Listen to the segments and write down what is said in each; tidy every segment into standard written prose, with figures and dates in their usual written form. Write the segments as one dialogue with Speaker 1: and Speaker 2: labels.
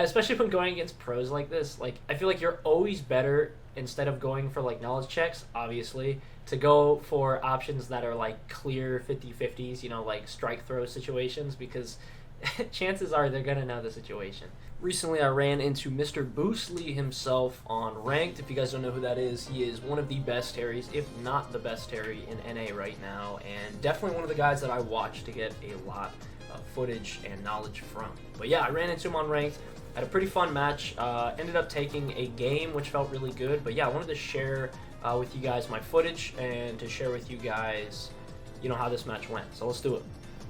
Speaker 1: especially when going against pros like this. Like, I feel like you're always better, instead of going for like knowledge checks, obviously, to go for options that are like clear 50-50s, you know, like strike throw situations, because chances are they're gonna know the situation. Recently, I ran into Mr. Booce himself on Ranked. If you guys don't know who that is, he is one of the best Terrys, if not the best Terry in NA right now, and definitely one of the guys that I watch to get a lot of footage and knowledge from. But yeah, I ran into him on Ranked. Had a pretty fun match. Ended up taking a game, which felt really good. But yeah, I wanted to share with you guys my footage and to share with you guys, you know, how this match went. So let's do it.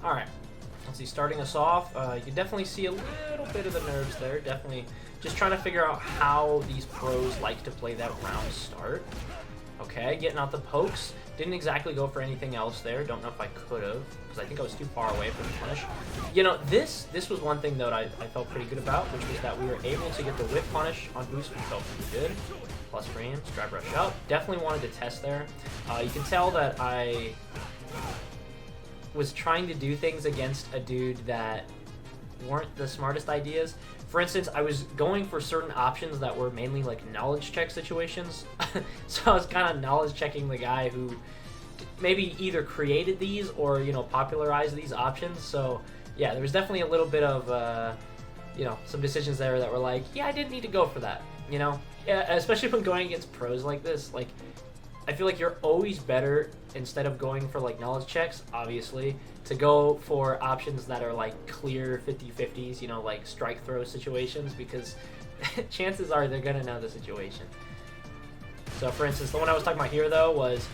Speaker 1: All right. Let's see, starting us off, you can definitely see a little bit of the nerves there. Definitely just trying to figure out how these pros like to play that round start. Okay, getting out the pokes. Didn't exactly go for anything else there. Don't know if I could have, because I think I was too far away for the punish. You know, this was one thing that I felt pretty good about, which was that we were able to get the whip punish on Booce, which felt pretty good. Plus frames, grab rush up. Definitely wanted to test there. You can tell that I was trying to do things against a dude that weren't the smartest ideas. For instance, I was going for certain options that were mainly like knowledge check situations. So I was kind of knowledge checking the guy who maybe either created these or, you know, popularized these options. So yeah, there was definitely a little bit of, you know, some decisions there that were like, yeah, I didn't need to go for that, you know? Yeah, especially when going against pros like this. Like, I feel like you're always better, instead of going for like knowledge checks, obviously, to go for options that are like clear 50-50s, you know, like strike throw situations, because chances are they're gonna know the situation. So for instance, the one I was talking about here though was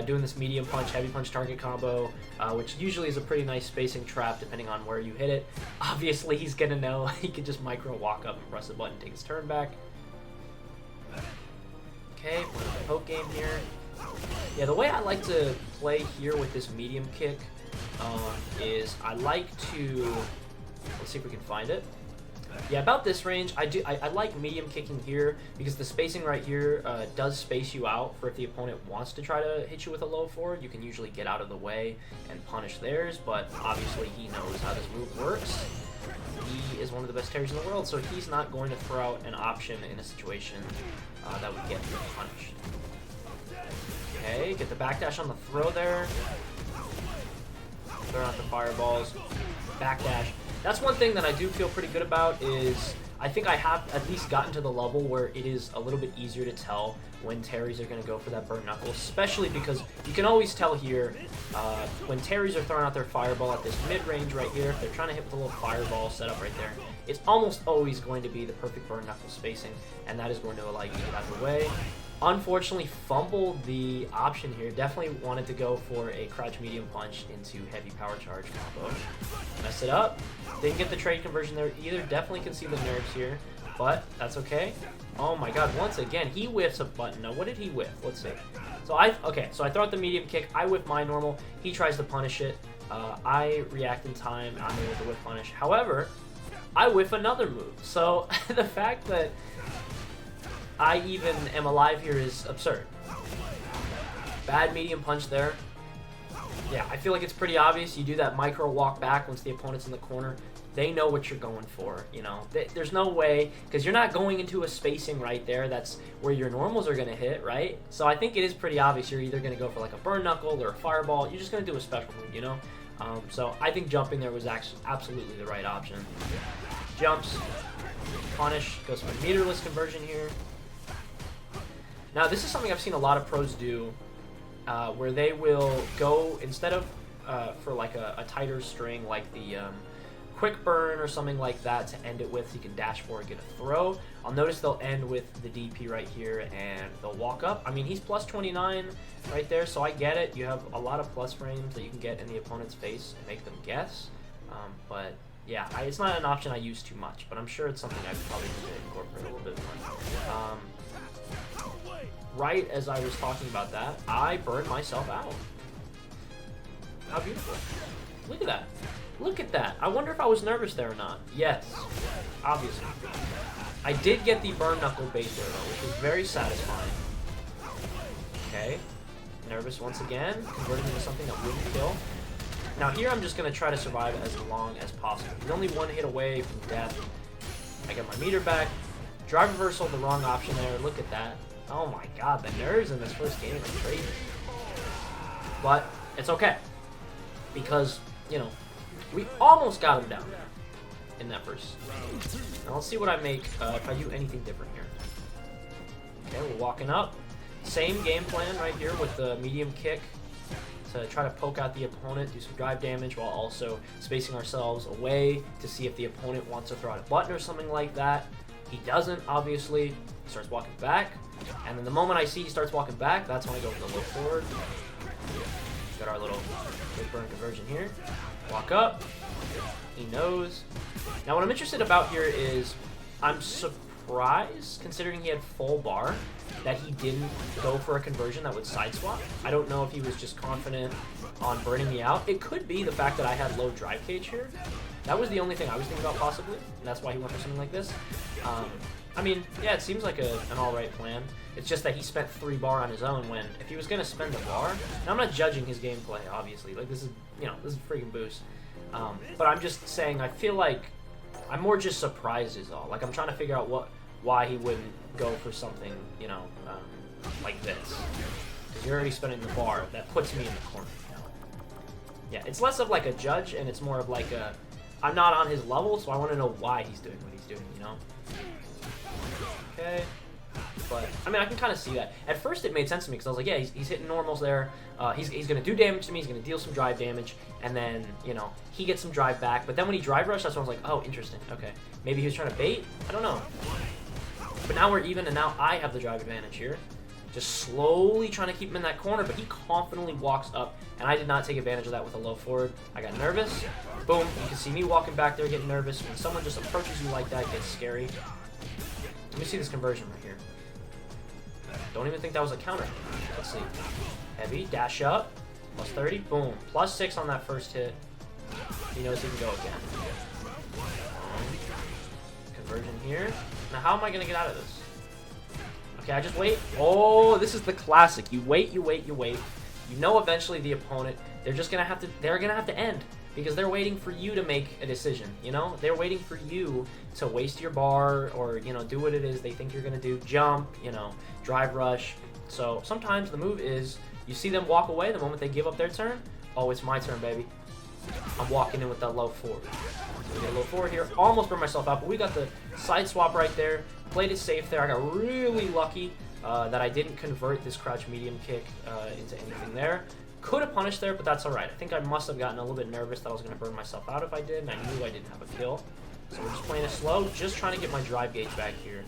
Speaker 1: doing this medium punch, heavy punch target combo, which usually is a pretty nice spacing trap depending on where you hit it. Obviously he's gonna know he could just micro walk up and press the button, take his turn back. Okay, we're in the poke game here. Yeah, the way I like to play here with this medium kick is I like to, let's see if we can find it. Yeah, about this range, I like medium kicking here because the spacing right here does space you out for if the opponent wants to try to hit you with a low forward. You can usually get out of the way and punish theirs, but obviously he knows how this move works. He is one of the best Terrys in the world, so he's not going to throw out an option in a situation that would get punished. Okay, get the backdash on the throw there. Throw out the fireballs. Backdash. That's one thing that I do feel pretty good about is I think I have at least gotten to the level where it is a little bit easier to tell when Terrys are going to go for that burnt knuckle, especially because you can always tell here when Terrys are throwing out their fireball at this mid-range right here, if they're trying to hit with a little fireball setup right there, it's almost always going to be the perfect burnt knuckle spacing, and that is going to allow you to get out of the way. Unfortunately, fumbled the option here. Definitely wanted to go for a crouch medium punch into heavy power charge combo. Mess it up. Didn't get the trade conversion there either. Definitely can see the nerves here, but that's okay. Oh my god, once again, he whiffs a button. Now, what did he whiff? Let's see. So I throw out the medium kick. I whiff my normal. He tries to punish it. I react in time. I'm able to whiff punish. However, I whiff another move. So the fact that I even am alive here is absurd. Bad medium punch there. Yeah, I feel like it's pretty obvious. You do that micro walk back once the opponent's in the corner. They know what you're going for, you know. There's no way, because you're not going into a spacing right there. That's where your normals are going to hit, right? So I think it is pretty obvious you're either going to go for like a burn knuckle or a fireball. You're just going to do a special move, you know. So I think jumping there was actually absolutely the right option. Jumps, punish, goes for a meterless conversion here. Now this is something I've seen a lot of pros do, where they will go, instead of for like a tighter string like the quick burn or something like that to end it with, so you can dash forward, get a throw. I'll notice they'll end with the DP right here and they'll walk up. I mean, he's plus 29 right there, so I get it. You have a lot of plus frames that you can get in the opponent's face and make them guess. But yeah, it's not an option I use too much, but I'm sure it's something I probably need to incorporate a little bit more. Right as I was talking about that, I burned myself out. How beautiful. Look at that. Look at that. I wonder if I was nervous there or not. Yes, obviously. I did get the burn knuckle bait there though, which was very satisfying. Okay. Nervous once again. Converting into something that wouldn't kill. Now here I'm just going to try to survive as long as possible. You're only one hit away from death. I get my meter back. Drive reversal, the wrong option there. Look at that. Oh my god, the nerves in this first game are crazy. But it's okay. Because, you know, we almost got him down in that first. Now let's see what I make if I do anything different here. Okay, we're walking up. Same game plan right here with the medium kick to try to poke out the opponent, do some drive damage while also spacing ourselves away to see if the opponent wants to throw out a button or something like that. He doesn't, obviously. He starts walking back. And then the moment I see he starts walking back, that's when I go for the low forward. Got our little quick burn conversion here. Walk up. He knows. Now what I'm interested about here is I'm surprised, considering he had full bar, that he didn't go for a conversion that would side swap. I don't know if he was just confident on burning me out. It could be the fact that I had low drive cage here. That was the only thing I was thinking about possibly, and that's why he went for something like this. I mean, yeah, it seems like an alright plan. It's just that he spent 3 bar on his own when, if he was going to spend a bar, and I'm not judging his gameplay, obviously. Like, this is, you know, this is freaking Booce. But I'm just saying, I feel like I'm more just surprised is all. Like, I'm trying to figure out why he wouldn't go for something, you know, like this. Because you're already spending the bar. That puts me in the corner. Yeah, it's less of like a judge, and it's more of like a, I'm not on his level, so I want to know why he's doing what he's doing, you know? Okay. But, I mean, I can kind of see that. At first, it made sense to me, because I was like, yeah, he's hitting normals there. He's going to do damage to me. He's going to deal some drive damage. And then, you know, he gets some drive back. But then when he drive rushed, that's when I was like, oh, interesting. Okay. Maybe he was trying to bait? I don't know. But now we're even, and now I have the drive advantage here. Just slowly trying to keep him in that corner, but he confidently walks up, and I did not take advantage of that with a low forward. I got nervous. Boom. You can see me walking back there getting nervous. When someone just approaches you like that, it gets scary. Let me see this conversion right here. Don't even think that was a counter. Let's see. Heavy, dash up, plus 30, boom. Plus 6 on that first hit. He knows he can go again. Conversion here. Now how am I going to get out of this? Okay, I just wait. Oh, this is the classic. You wait, you wait, you wait. You know eventually the opponent, they're going to have to end. Because they're waiting for you to make a decision, you know? They're waiting for you to waste your bar or, you know, do what it is they think you're going to do. Jump, you know, drive rush. So sometimes the move is you see them walk away the moment they give up their turn. Oh, it's my turn, baby. I'm walking in with that low forward. So we get a low forward here. Almost burned myself out, but we got the side swap right there. Played it safe there. I got really lucky that I didn't convert this crouch medium kick into anything there. Could have punished there, but that's alright. I think I must have gotten a little bit nervous that I was going to burn myself out if I did, and I knew I didn't have a kill. So we're just playing it slow, just trying to get my drive gauge back here.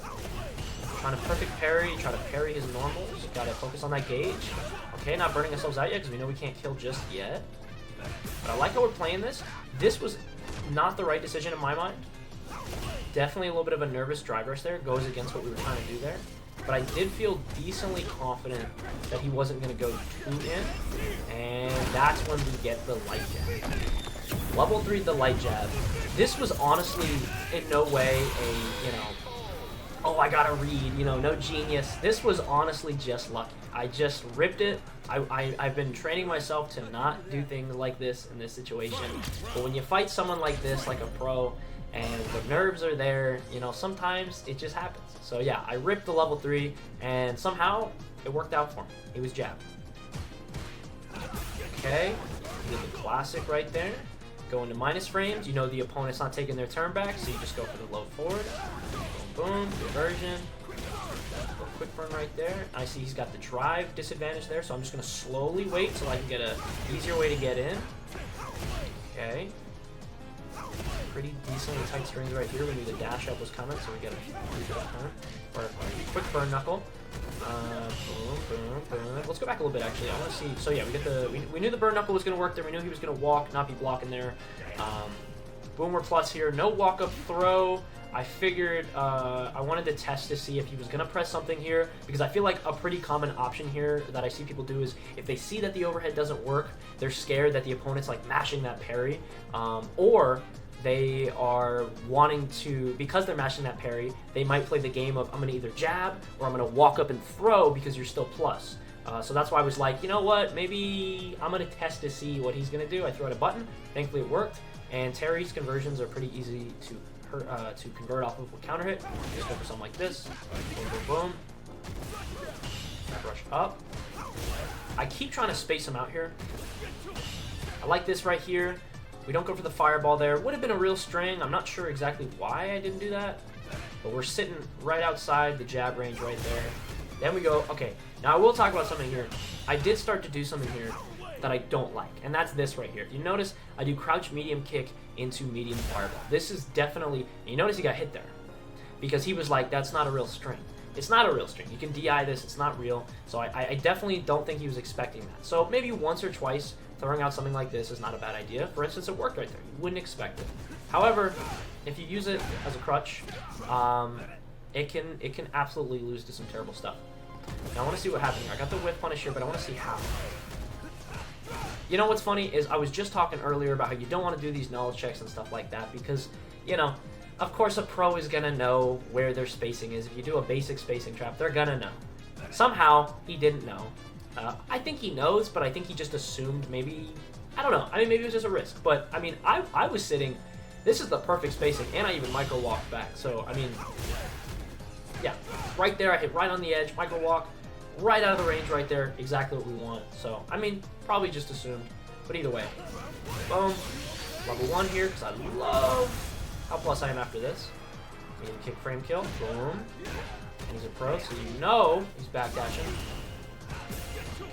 Speaker 1: Trying to perfect parry, try to parry his normals. Gotta focus on that gauge. Okay, not burning ourselves out yet, because we know we can't kill just yet. But I like how we're playing this. This was not the right decision in my mind. Definitely a little bit of a nervous drive rush there. Goes against what we were trying to do there. But I did feel decently confident that he wasn't going to go too in. And that's when we get the light jab. Level 3, the light jab. This was honestly in no way a, you know, oh, I got to read, you know, no genius. This was honestly just lucky. I just ripped it. I've been training myself to not do things like this in this situation. But when you fight someone like this, like a pro, and the nerves are there, you know, sometimes it just happens. So yeah, I ripped the level 3, and somehow it worked out for me. He was jabbed. Okay, did the classic right there. Go into minus frames. You know the opponent's not taking their turn back, so you just go for the low forward. Boom, boom, conversion. Little quick burn right there. I see he's got the drive disadvantage there, so I'm just going to slowly wait so I can get a easier way to get in. Okay. Pretty decently tight strings right here. We knew the dash up was coming, so we get a quick burn knuckle. Boom, boom, boom. Let's go back a little bit actually. I want to see. So yeah, we knew the burn knuckle was going to work there. We knew he was going to walk, not be blocking there. Boomer plus here. No walk up throw. I figured I wanted to test to see if he was going to press something here, because I feel like a pretty common option here that I see people do is if they see that the overhead doesn't work, they're scared that the opponent's like mashing that parry, or they are wanting to, because they're mashing that parry, they might play the game of I'm going to either jab or I'm going to walk up and throw because you're still plus. So that's why I was like, you know what, maybe I'm going to test to see what he's going to do. I threw out a button. Thankfully it worked. And Terry's conversions are pretty easy to to convert off of a counter hit. Just go for something like this. Boom, boom, boom. Brush up. I keep trying to space him out here. I like this right here. We don't go for the fireball there. Would have been a real string. I'm not sure exactly why I didn't do that. But we're sitting right outside the jab range right there. Then we go, okay. Now I will talk about something here. I did start to do something here that I don't like. And that's this right here. You notice I do crouch medium kick into medium fireball. This is definitely, you notice he got hit there. Because he was like, that's not a real string. It's not a real string. You can DI this. It's not real. So I definitely don't think he was expecting that. So maybe once or twice throwing out something like this is not a bad idea. For instance, it worked right there. You wouldn't expect it. However, if you use it as a crutch, it can absolutely lose to some terrible stuff. Now I want to see what happened here. I got the whiff punish here, but I want to see how. You know what's funny is I was just talking earlier about how you don't want to do these knowledge checks and stuff like that because, you know, of course a pro is going to know where their spacing is. If you do a basic spacing trap, they're going to know. Somehow, he didn't know. I think he knows, but I think he just assumed maybe, I don't know. I mean, maybe it was just a risk. But, I mean, I was sitting, this is the perfect spacing, and I even micro walked back. So, I mean, yeah, right there, I hit right on the edge, micro walk, right out of the range right there, exactly what we want. So, I mean, probably just assumed, but either way. Boom. Level 1 here, because I love how plus I am after this. Medium kick frame kill, boom. And he's a pro, so you know he's backdashing.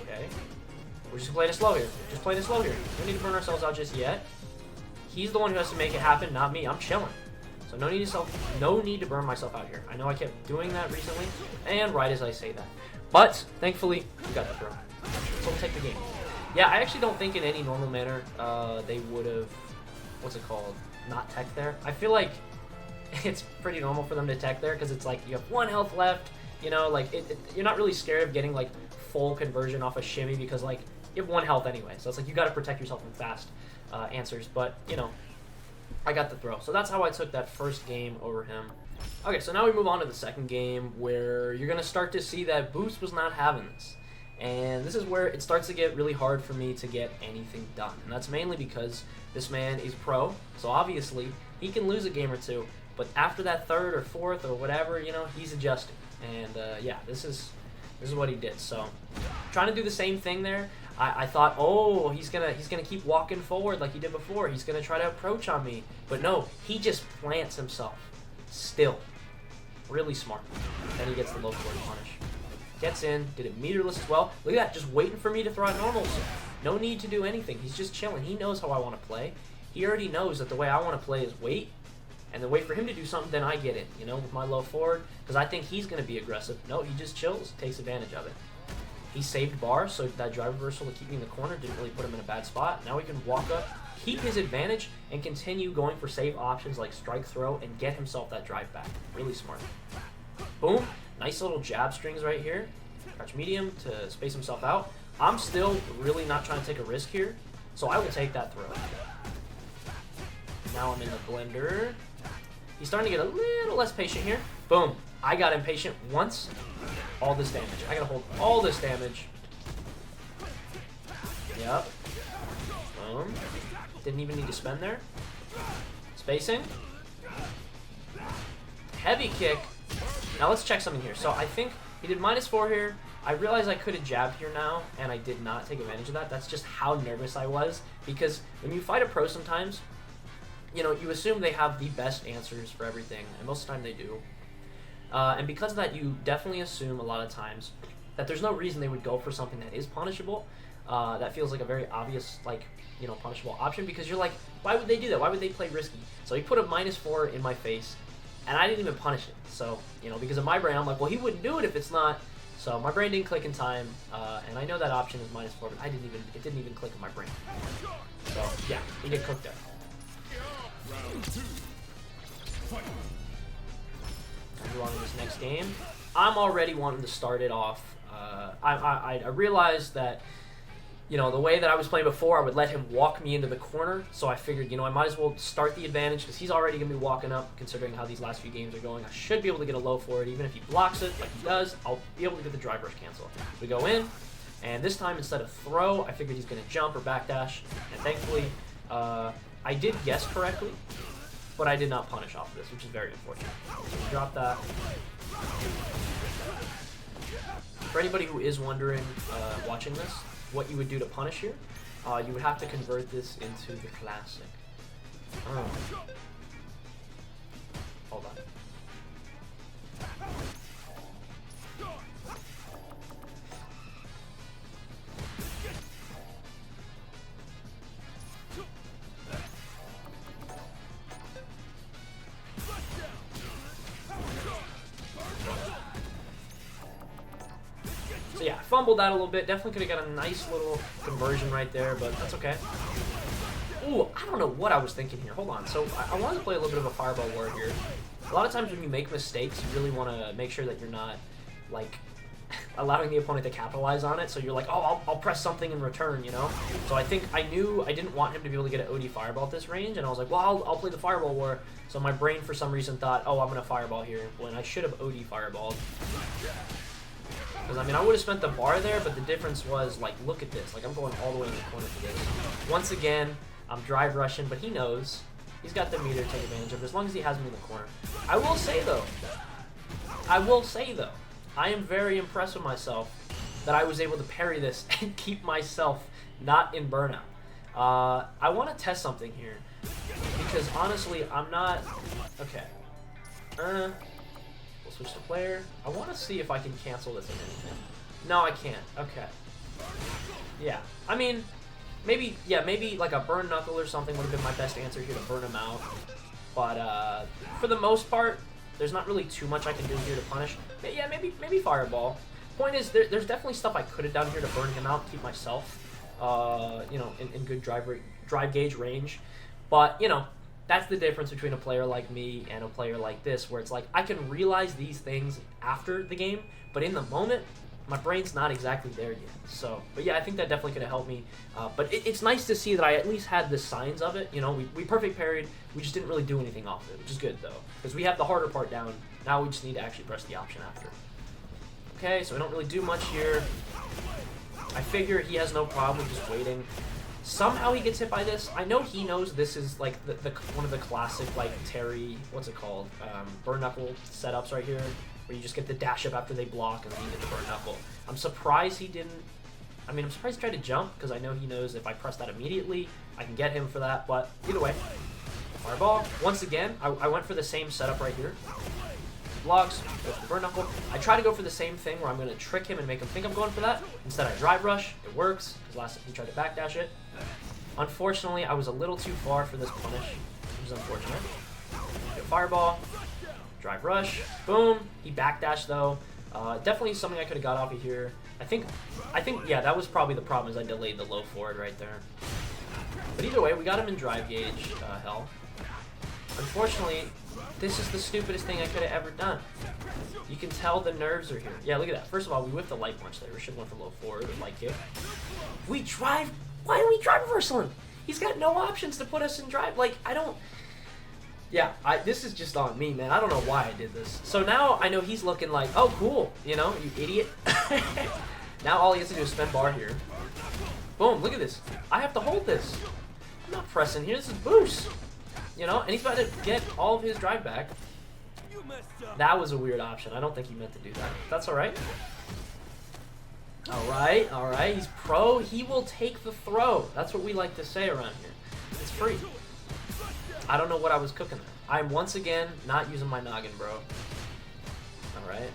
Speaker 1: Okay. We're just playing it slow here. Just playing it slow here. We don't need to burn ourselves out just yet. He's the one who has to make it happen, not me. I'm chilling. So no need to burn myself out here. I know I kept doing that recently, and right as I say that. But, thankfully, we got the throw. So we'll take the game. Yeah, I actually don't think in any normal manner they would have, what's it called, not tech there. I feel like it's pretty normal for them to tech there because it's like you have 1 health left, you know, like you're not really scared of getting like full conversion off a shimmy because like you have 1 health anyway. So it's like you got to protect yourself from fast answers. But, you know, I got the throw. So that's how I took that first game over him. Okay, so now we move on to the second game where you're going to start to see that Booce was not having this. And this is where it starts to get really hard for me to get anything done. And that's mainly because this man is pro, so obviously he can lose a game or two. But after that 3rd or 4th or whatever, you know, he's adjusting. And yeah, this is what he did. So trying to do the same thing there. I thought, oh, he's gonna keep walking forward like he did before. He's gonna try to approach on me. But no, he just plants himself. Still. Really smart. Then he gets the low forward punish. Gets in, did it meterless as well. Look at that, just waiting for me to throw out normals. No need to do anything. He's just chilling. He knows how I want to play. He already knows that the way I want to play is wait, and then wait for him to do something, then I get in, you know, with my low forward, because I think he's going to be aggressive. No, he just chills, takes advantage of it. He saved bar, so that drive reversal to keep me in the corner didn't really put him in a bad spot. Now he can walk up, keep his advantage, and continue going for save options like strike throw and get himself that drive back. Really smart. Boom. Nice little jab strings right here. Crouch medium to space himself out. I'm still really not trying to take a risk here, so I will take that throw. Now I'm in the blender. He's starting to get a little less patient here. Boom. I got impatient once. All this damage. I gotta hold all this damage. Yep. Boom. Didn't even need to spend there. Spacing. Heavy kick. Now let's check something here. So I think he did -4 here. I realized I could have jabbed here now, and I did not take advantage of that. That's just how nervous I was, because when you fight a pro sometimes, you know, you assume they have the best answers for everything, and most of the time they do. And because of that, you definitely assume a lot of times that there's no reason they would go for something that is punishable. That feels like a very obvious, like, you know, punishable option, because you're like, why would they do that? Why would they play risky? So he put a -4 in my face, and I didn't even punish it. So, you know, because of my brain, I'm like, well, he wouldn't do it if it's not. So my brain didn't click in time, and I know that option is -4, but it didn't even click in my brain. So yeah, he did cook there. Move on to this next game. I'm already wanting to start it off. I realized that, you know, the way that I was playing before, I would let him walk me into the corner. So I figured, you know, I might as well start the advantage because he's already going to be walking up, considering how these last few games are going. I should be able to get a low for it. Even if he blocks it, like he does, I'll be able to get the drive rush cancel. We go in, and this time instead of throw, I figured he's going to jump or backdash. And thankfully, I did guess correctly. but I did not punish off of this, which is very unfortunate. So drop that. For anybody who is wondering, watching this, what you would do to punish here, you would have to convert this into the classic. Hold on. So yeah, fumbled that a little bit. Definitely could have got a nice little conversion right there, but that's okay. Ooh, I don't know what I was thinking here. Hold on. So I wanted to play a little bit of a fireball war here. A lot of times when you make mistakes, you really want to make sure that you're not, like, allowing the opponent to capitalize on it. So you're like, oh, I'll press something in return, you know? So I think I knew I didn't want him to be able to get an OD fireball at this range, and I was like, well, I'll play the fireball war. So my brain, for some reason, thought, oh, I'm going to fireball here, when I should have OD fireballed. Because, I mean, I would have spent the bar there, but the difference was, like, look at this. Like, I'm going all the way in the corner for this. Once again, I'm drive rushing, but he knows. He's got the meter to take advantage of it, as long as he has me in the corner. I will say, though, I am very impressed with myself that I was able to parry this and keep myself not in burnout. I want to test something here, because, honestly, I'm not... Okay. We'll switch to player. I want to see if I can cancel this in anything. No, I can't. Okay. Yeah. I mean, maybe like a burn knuckle or something would have been my best answer here to burn him out. But for the most part, there's not really too much I can do here to punish. Yeah, maybe fireball. Point is, there's definitely stuff I could have done here to burn him out, keep myself, you know, in good drive gauge range. But, you know, that's the difference between a player like me and a player like this, where it's like, I can realize these things after the game, but in the moment, my brain's not exactly there yet. So, but yeah, I think that definitely could have helped me. But it's nice to see that I at least had the signs of it. You know, we perfect parried. We just didn't really do anything off of it, which is good, though. Because we have the harder part down. Now we just need to actually press the option after. Okay, so we don't really do much here. I figure he has no problem with just waiting. Somehow he gets hit by this. I know he knows this is like the one of the classic, like, Terry, what's it called? Burn knuckle setups right here, where you just get the dash up after they block and then you get the burn knuckle. I'm surprised he didn't. I mean, I'm surprised he tried to jump, because I know he knows if I press that immediately, I can get him for that. But either way, fireball. Once again, I went for the same setup right here. Blocks, go for the burn knuckle. I try to go for the same thing where I'm going to trick him and make him think I'm going for that. Instead, I drive rush. It works, because last time he tried to backdash it. Unfortunately, I was a little too far for this punish, which is unfortunate. Get fireball, drive rush, boom. He backdashed though. Definitely something I could have got off of here. I think, yeah, that was probably the problem, is I delayed the low forward right there. But either way, we got him in drive gauge hell. Unfortunately, this is the stupidest thing I could have ever done. You can tell the nerves are here. Yeah, look at that. First of all, we whipped the light punch there. We should have went for low forward or light kick. We drive. Why didn't we drive reversal him? He's got no options to put us in drive. Like, I don't... Yeah, this is just on me, man. I don't know why I did this. So now I know he's looking like, oh, cool. You know, you idiot. Now all he has to do is spend bar here. Boom, look at this. I have to hold this. I'm not pressing here. This is Booce. You know, and he's about to get all of his drive back. That was a weird option. I don't think he meant to do that. That's all right. All right. He's pro. He will take the throw. That's what we like to say around here. It's free. I don't know what I was cooking there. I'm once again not using my noggin, bro. All right.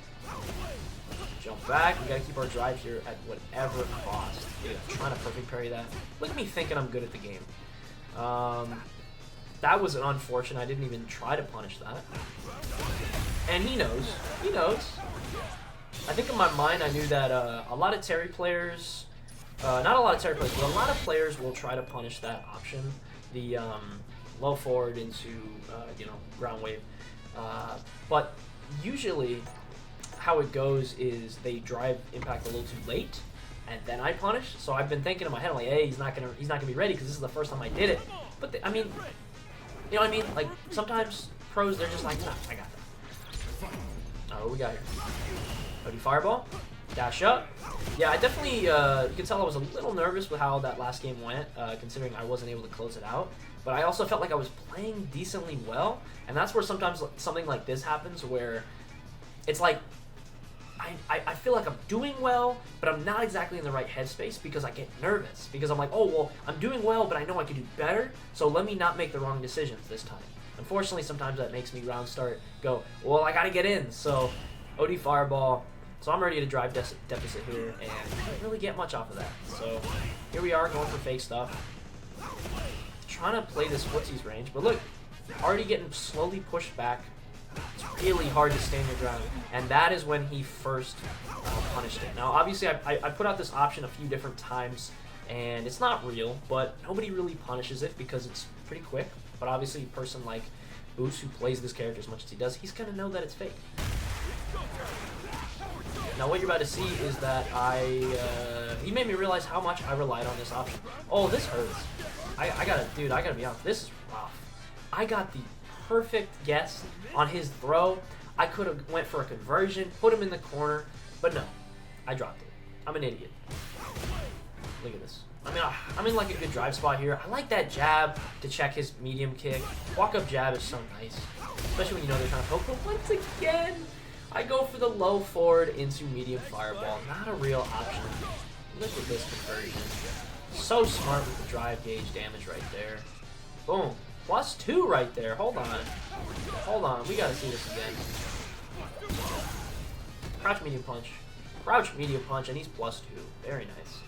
Speaker 1: Jump back. We got to keep our drive here at whatever cost. Yeah, trying to perfect parry that. Look at me thinking I'm good at the game. That was unfortunate. I didn't even try to punish that. And he knows. He knows. I think in my mind I knew that a lot of Terry players, not a lot of Terry players, but a lot of players will try to punish that option, the low forward into, you know, ground wave. But usually how it goes is they drive impact a little too late, and then I punish. So I've been thinking in my head, like, hey, he's not gonna be ready because this is the first time I did it. But I mean, you know what I mean? Like, sometimes pros, they're just like, nah, I got that. Oh, what we got here? OD fireball, dash up. Yeah, I definitely, you can tell I was a little nervous with how that last game went, considering I wasn't able to close it out. but I also felt like I was playing decently well, and that's where sometimes something like this happens where it's like I feel like I'm doing well, but I'm not exactly in the right headspace because I get nervous. Because I'm like, oh, well, I'm doing well, but I know I could do better, so let me not make the wrong decisions this time. Unfortunately, sometimes that makes me round start go, well, I got to get in. So OD Fireball. So I'm ready to drive deficit here, and I didn't really get much off of that. So here we are going for fake stuff. Trying to play this footsies range, but look, already getting slowly pushed back. It's really hard to stand your ground, and that is when he first punished it. Now, obviously, I put out this option a few different times, and it's not real, but nobody really punishes it because it's pretty quick. But obviously, a person like Booce, who plays this character as much as he does, he's going to know that it's fake. Now, what you're about to see is that he made me realize how much I relied on this option. Oh, this hurts. I gotta be honest, this is rough. I got the perfect guess on his throw. I could have went for a conversion, put him in the corner, but no, I dropped it. I'm an idiot. Look at this. I mean, I'm in like a good drive spot here. I like that jab to check his medium kick. Walk-up jab is so nice, especially when you know they're trying to poke. But once again, I go for the low forward into medium fireball. Not a real option. Look at this conversion. So smart with the drive gauge damage right there. Boom. +2 right there. Hold on. Hold on. We gotta see this again. Crouch medium punch. Crouch medium punch, and he's +2. Very nice.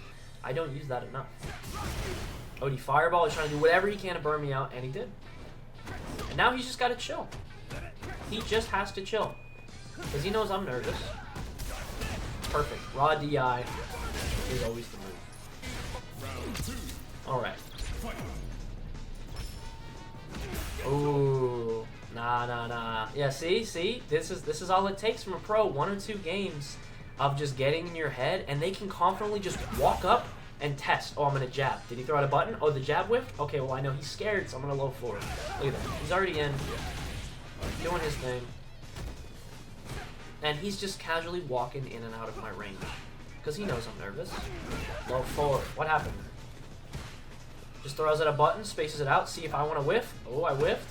Speaker 1: I don't use that enough. OD Fireball is trying to do whatever he can to burn me out, and he did. And now he's just gotta chill. He just has to chill. Because he knows I'm nervous. Perfect. Raw DI is always the move. Alright. Ooh. Nah. Yeah, see? This is all it takes from a pro. 1 or 2 games of just getting in your head, and they can confidently just walk up and test. Oh, I'm gonna jab. Did he throw out a button? Oh, the jab whiffed? Okay, well, I know he's scared, so I'm gonna low forward. Look at that. He's already in. Doing his thing. And he's just casually walking in and out of my range. Because he knows I'm nervous. Low forward. What happened? Just throws out a button, spaces it out, see if I want to whiff. Oh, I whiffed.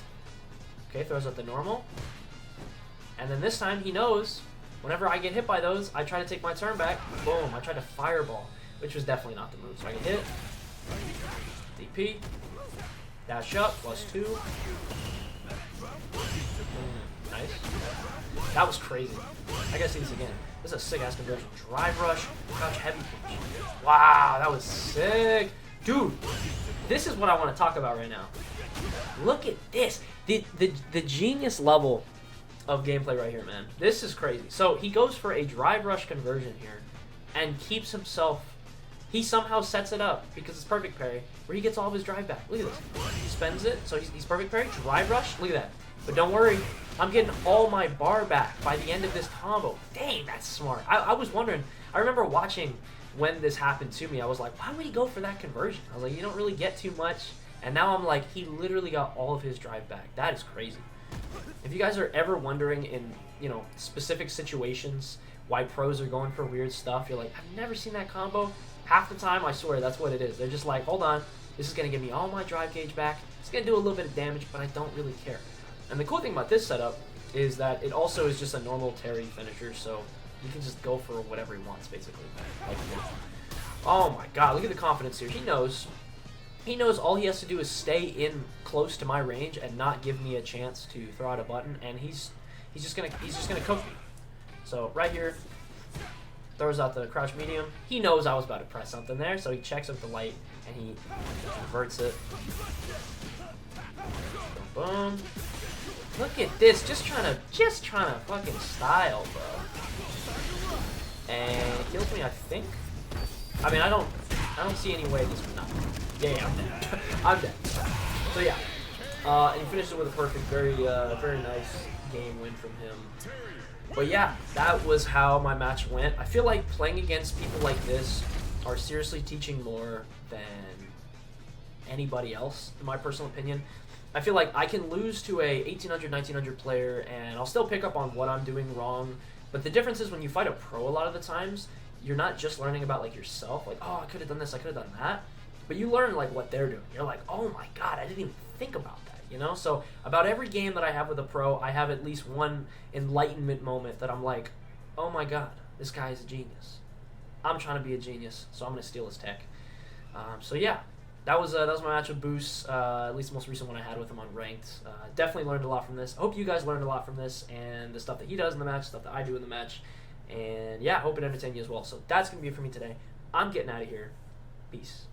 Speaker 1: Okay, throws out the normal. And then this time he knows whenever I get hit by those, I try to take my turn back. Boom, I tried to fireball, which was definitely not the move. So I get hit. DP. Dash up, +2. Nice. That was crazy. I gotta see this again. This is a sick-ass conversion. Drive rush, crouch heavy punch. Wow, that was sick. Dude, this is what I want to talk about right now. Look at this. The genius level of gameplay right here, man. This is crazy. So he goes for a drive rush conversion here and keeps himself... He somehow sets it up, because it's perfect parry, where he gets all of his drive back. Look at this. He spends it, so he's perfect parry. Drive rush. Look at that. But don't worry. I'm getting all my bar back by the end of this combo. Dang, that's smart. I was wondering. I remember watching when this happened to me. I was like, why would he go for that conversion? I was like, you don't really get too much. And now I'm like, he literally got all of his drive back. That is crazy. If you guys are ever wondering in, specific situations why pros are going for weird stuff, you're like, I've never seen that combo. Half the time, I swear, that's what it is. They're just like, hold on. This is going to give me all my drive gauge back. It's going to do a little bit of damage, but I don't really care. And the cool thing about this setup is that it also is just a normal Terry finisher, so you can just go for whatever he wants, basically. Like, oh my god, look at the confidence here. He knows all he has to do is stay in close to my range and not give me a chance to throw out a button, and he's just gonna cook me. So right here, throws out the crouch medium. He knows I was about to press something there, so he checks up the light and he converts it. Boom. Look at this, just trying to fucking style, bro. And it kills me, I think. I mean, I don't see any way this would not. Yeah, I'm dead. I'm dead. So yeah, and he finished it with a perfect, very nice game win from him. But yeah, that was how my match went. I feel like playing against people like this are seriously teaching more than anybody else, in my personal opinion. I feel like I can lose to a 1800, 1900 player, and I'll still pick up on what I'm doing wrong. But the difference is when you fight a pro a lot of the times, you're not just learning about like yourself, like, oh, I could have done this, I could have done that. But you learn like what they're doing. You're like, oh my god, I didn't even think about that, you know? So about every game that I have with a pro, I have at least one enlightenment moment that I'm like, oh my god, this guy is a genius. I'm trying to be a genius, so I'm going to steal his tech. So yeah, that was my match with Booce, at least the most recent one I had with him on ranked. Definitely learned a lot from this. I hope you guys learned a lot from this and the stuff that he does in the match, stuff that I do in the match. And yeah, hope it entertained you as well. So that's going to be it for me today. I'm getting out of here. Peace.